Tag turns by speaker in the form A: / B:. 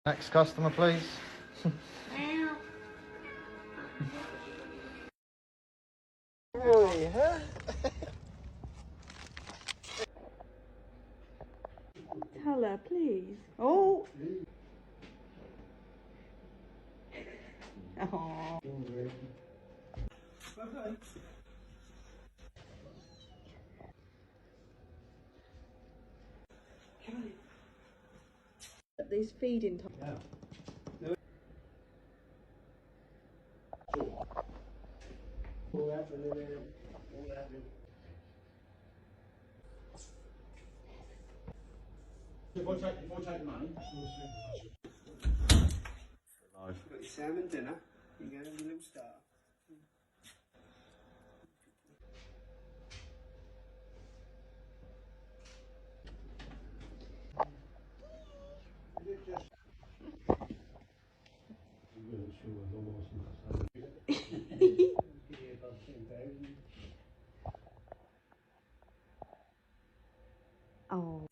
A: Next customer, please.
B: Really, huh?
C: Tell her, please. Oh. Oh. These feeding times.
B: Yeah. If I take the money, you've got your salmon dinner, you get a little star.
C: Oh.